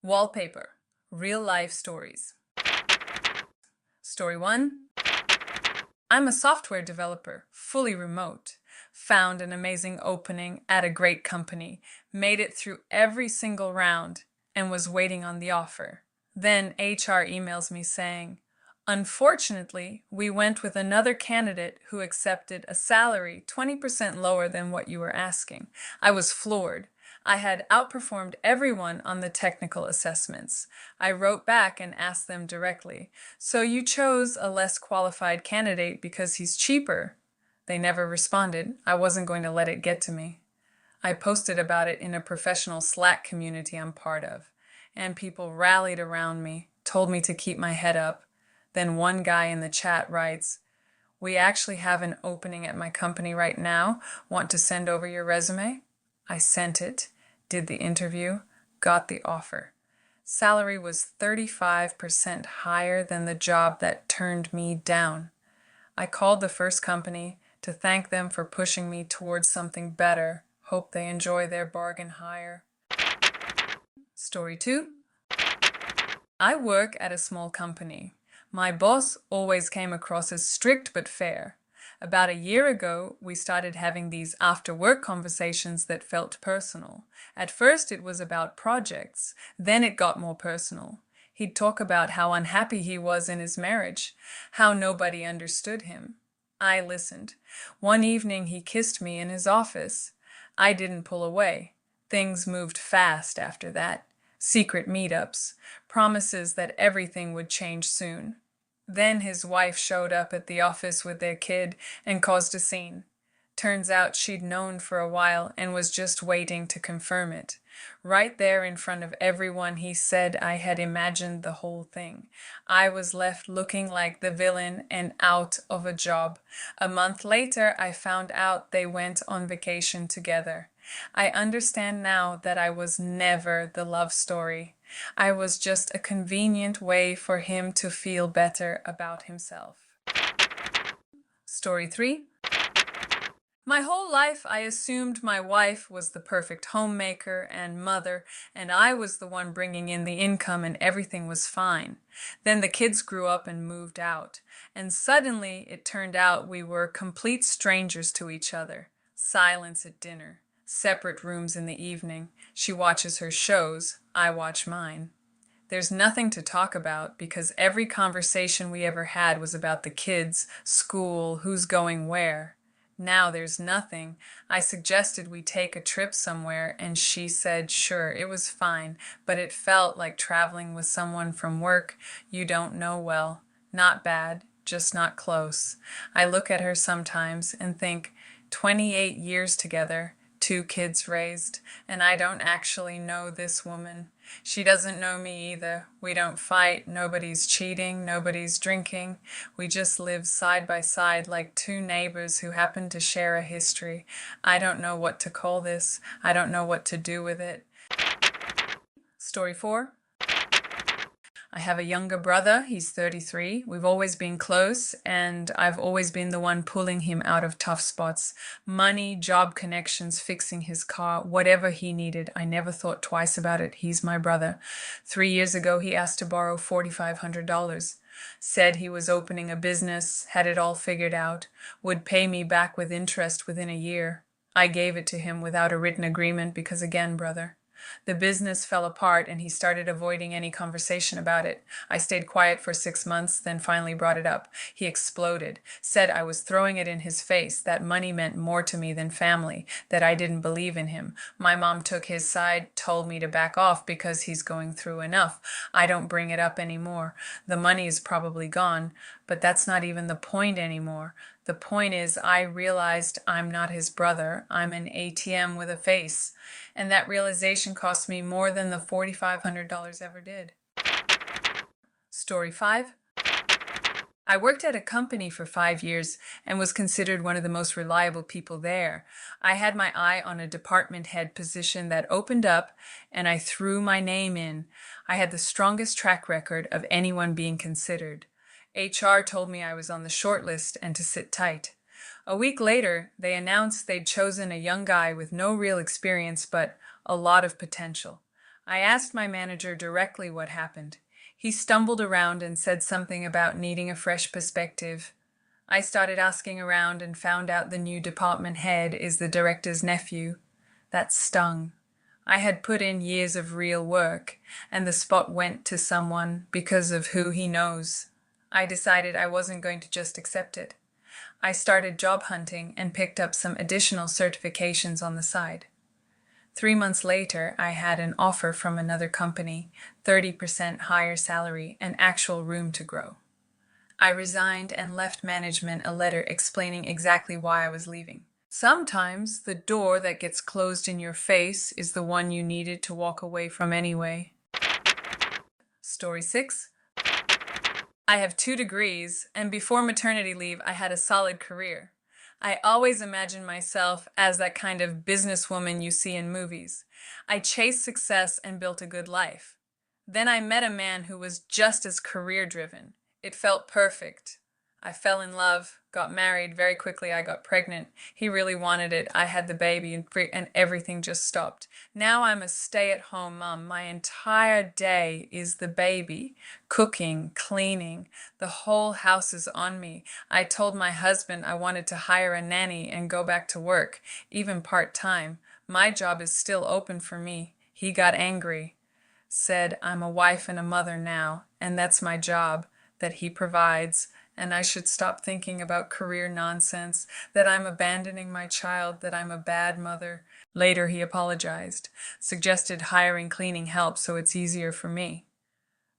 Wallpaper, real life stories. Story 1. I'm a software developer, fully remote. Found an amazing opening at a great company, made it through every single round, and was waiting on the offer. Then HR emails me saying, "Unfortunately, we went with another candidate who accepted a salary 20% lower than what you were asking." I was floored. I had outperformed everyone on the technical assessments. I wrote back and asked them directly, "So you chose a less qualified candidate because he's cheaper?" They never responded. I wasn't going to let it get to me. I posted about it in a professional Slack community I'm part of, and people rallied around me, told me to keep my head up. Then one guy in the chat writes, "We actually have an opening at my company right now. Want to send over your resume?" I sent it, did the interview, got the offer. Salary was 35% higher than the job that turned me down. I called the first company to thank them for pushing me towards something better. Hope they enjoy their bargain hire. Story 2. I work at a small company. My boss always came across as strict but fair. About a year ago, we started having these after-work conversations that felt personal. At first, it was about projects. Then it got more personal. He'd talk about how unhappy he was in his marriage, how nobody understood him. I listened. One evening, he kissed me in his office. I didn't pull away. Things moved fast after that. Secret meetups, promises that everything would change soon. Then his wife showed up at the office with their kid and caused a scene. Turns out she'd known for a while and was just waiting to confirm it. Right there in front of everyone, he said I had imagined the whole thing. I was left looking like the villain and out of a job. A month later, I found out they went on vacation together. I understand now that I was never the love story. I was just a convenient way for him to feel better about himself. Story 3. My whole life, I assumed my wife was the perfect homemaker and mother, and I was the one bringing in the income and everything was fine. Then the kids grew up and moved out, and suddenly it turned out we were complete strangers to each other. Silence at dinner. Separate rooms in the evening. She watches her shows, I watch mine. There's nothing to talk about because every conversation we ever had was about the kids, school, who's going where. Now there's nothing. I suggested we take a trip somewhere and she said sure, it was fine, but it felt like traveling with someone from work you don't know well. Not bad, just not close. I look at her sometimes and think, 28 years together, 2 kids raised, and I don't actually know this woman. She doesn't know me either. We don't fight, nobody's cheating, nobody's drinking. We just live side by side like 2 neighbors who happen to share a history. I don't know what to call this. I don't know what to do with it. Story 4. I have a younger brother, he's 33. We've always been close, and I've always been the one pulling him out of tough spots. Money, job connections, fixing his car, whatever he needed. I never thought twice about it. He's my brother. 3 years ago, he asked to borrow $4,500. Said he was opening a business, had it all figured out, would pay me back with interest within a year. I gave it to him without a written agreement because, again, brother. The business fell apart and he started avoiding any conversation about it. I stayed quiet for 6 months, then finally brought it up. He exploded, said I was throwing it in his face, that money meant more to me than family, that I didn't believe in him. My mom took his side, told me to back off because he's going through enough. I don't bring it up anymore. The money is probably gone, but that's not even the point anymore. The point is I realized I'm not his brother. I'm an ATM with a face. And that realization cost me more than the $4,500 ever did. Story 5. I worked at a company for 5 years and was considered one of the most reliable people there. I had my eye on a department head position that opened up and I threw my name in. I had the strongest track record of anyone being considered. HR told me I was on the short list and to sit tight. A week later, they announced they'd chosen a young guy with no real experience but a lot of potential. I asked my manager directly what happened. He stumbled around and said something about needing a fresh perspective. I started asking around and found out the new department head is the director's nephew. That stung. I had put in years of real work, and the spot went to someone because of who he knows. I decided I wasn't going to just accept it. I started job hunting and picked up some additional certifications on the side. 3 months later, I had an offer from another company, 30% higher salary, and actual room to grow. I resigned and left management a letter explaining exactly why I was leaving. Sometimes the door that gets closed in your face is the one you needed to walk away from anyway. Story 6. I have 2 degrees, and before maternity leave, I had a solid career. I always imagined myself as that kind of businesswoman you see in movies. I chased success and built a good life. Then I met a man who was just as career-driven. It felt perfect. I fell in love, got married, very quickly I got pregnant. He really wanted it. I had the baby and everything just stopped. Now I'm a stay-at-home mom. My entire day is the baby. Cooking, cleaning. The whole house is on me. I told my husband I wanted to hire a nanny and go back to work, even part-time. My job is still open for me. He got angry. Said I'm a wife and a mother now, and that's my job that he provides, and I should stop thinking about career nonsense, that I'm abandoning my child, that I'm a bad mother. Later he apologized, suggested hiring cleaning help so it's easier for me.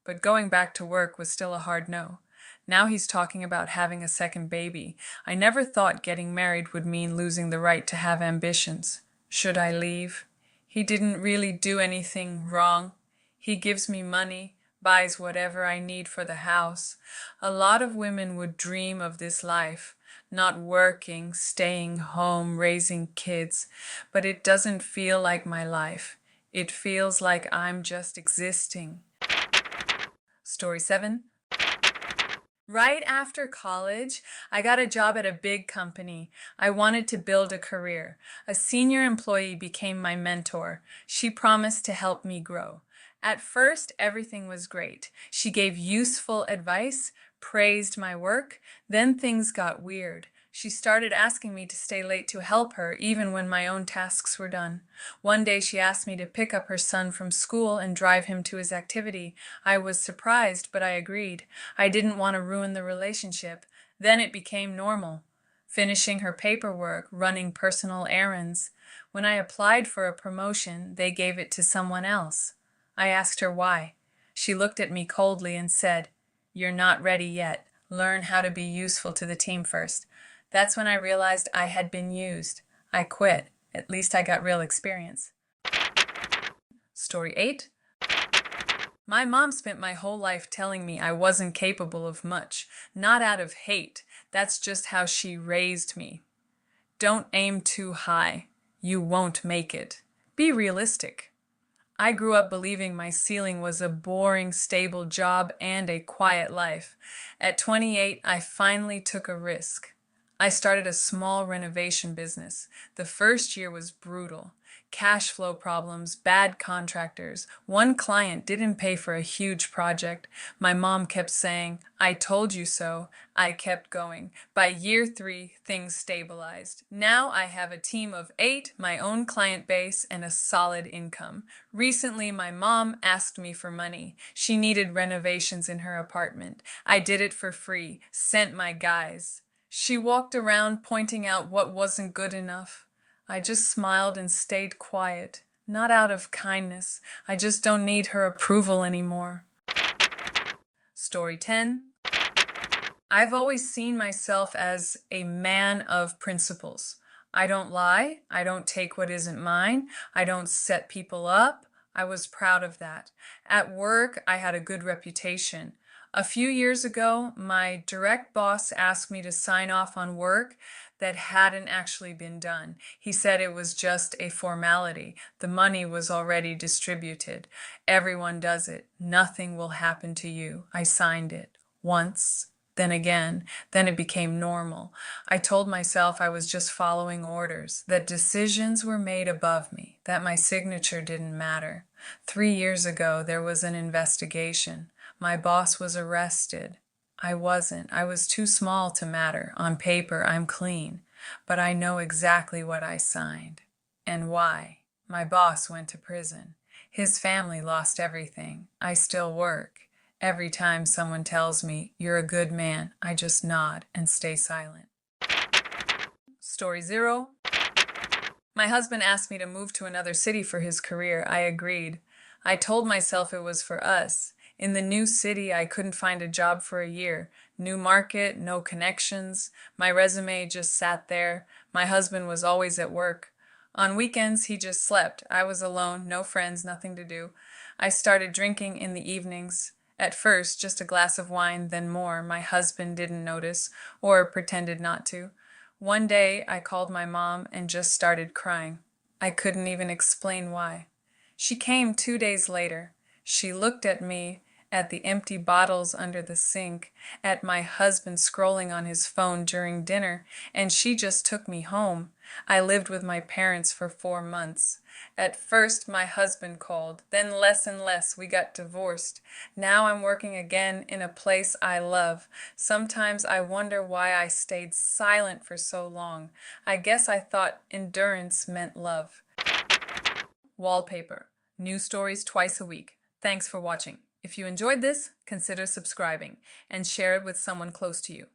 But going back to work was still a hard no. Now he's talking about having a second baby. I never thought getting married would mean losing the right to have ambitions. Should I leave? He didn't really do anything wrong. He gives me money, buys whatever I need for the house. A lot of women would dream of this life, not working, staying home, raising kids, but it doesn't feel like my life. It feels like I'm just existing. Story 7. Right after college, I got a job at a big company. I wanted to build a career. A senior employee became my mentor. She promised to help me grow. At first, everything was great. She gave useful advice, praised my work. Then things got weird. She started asking me to stay late to help her, even when my own tasks were done. One day she asked me to pick up her son from school and drive him to his activity. I was surprised, but I agreed. I didn't want to ruin the relationship. Then it became normal. Finishing her paperwork, running personal errands. When I applied for a promotion, they gave it to someone else. I asked her why. She looked at me coldly and said, "You're not ready yet. Learn how to be useful to the team first." That's when I realized I had been used. I quit. At least I got real experience. Story 8. My mom spent my whole life telling me I wasn't capable of much. Not out of hate. That's just how she raised me. Don't aim too high. You won't make it. Be realistic. I grew up believing my ceiling was a boring, stable job and a quiet life. At 28, I finally took a risk. I started a small renovation business. The first year was brutal. Cash flow problems, bad contractors. One client didn't pay for a huge project. My mom kept saying, "I told you so." I kept going. By year 3, things stabilized. Now I have a team of 8, my own client base, and a solid income. Recently, my mom asked me for money. She needed renovations in her apartment. I did it for free, sent my guys. She walked around pointing out what wasn't good enough. I just smiled and stayed quiet. Not out of kindness. I just don't need her approval anymore. Story 10. I've always seen myself as a man of principles. I don't lie. I don't take what isn't mine. I don't set people up. I was proud of that. At work, I had a good reputation. A few years ago, my direct boss asked me to sign off on work that hadn't actually been done. He said it was just a formality. The money was already distributed. Everyone does it. Nothing will happen to you. I signed it. Once. Then again, then it became normal. I told myself I was just following orders, that decisions were made above me, that my signature didn't matter. 3 years ago, there was an investigation. My boss was arrested. I wasn't. I was too small to matter. On paper, I'm clean. But I know exactly what I signed. And why. My boss went to prison. His family lost everything. I still work. Every time someone tells me, "You're a good man," I just nod and stay silent. Story 0. My husband asked me to move to another city for his career. I agreed. I told myself it was for us. In the new city, I couldn't find a job for a year. New market, no connections. My resume just sat there. My husband was always at work. On weekends, he just slept. I was alone, no friends, nothing to do. I started drinking in the evenings. At first, just a glass of wine, then more. My husband didn't notice, or pretended not to. One day, I called my mom and just started crying. I couldn't even explain why. She came 2 days later. She looked at me, at the empty bottles under the sink, at my husband scrolling on his phone during dinner, and she just took me home. I lived with my parents for 4 months. At first, my husband called, then less and less. We got divorced. Now I'm working again in a place I love. Sometimes I wonder why I stayed silent for so long. I guess I thought endurance meant love. Wallpaper. New stories twice a week. Thanks for watching. If you enjoyed this, consider subscribing and share it with someone close to you.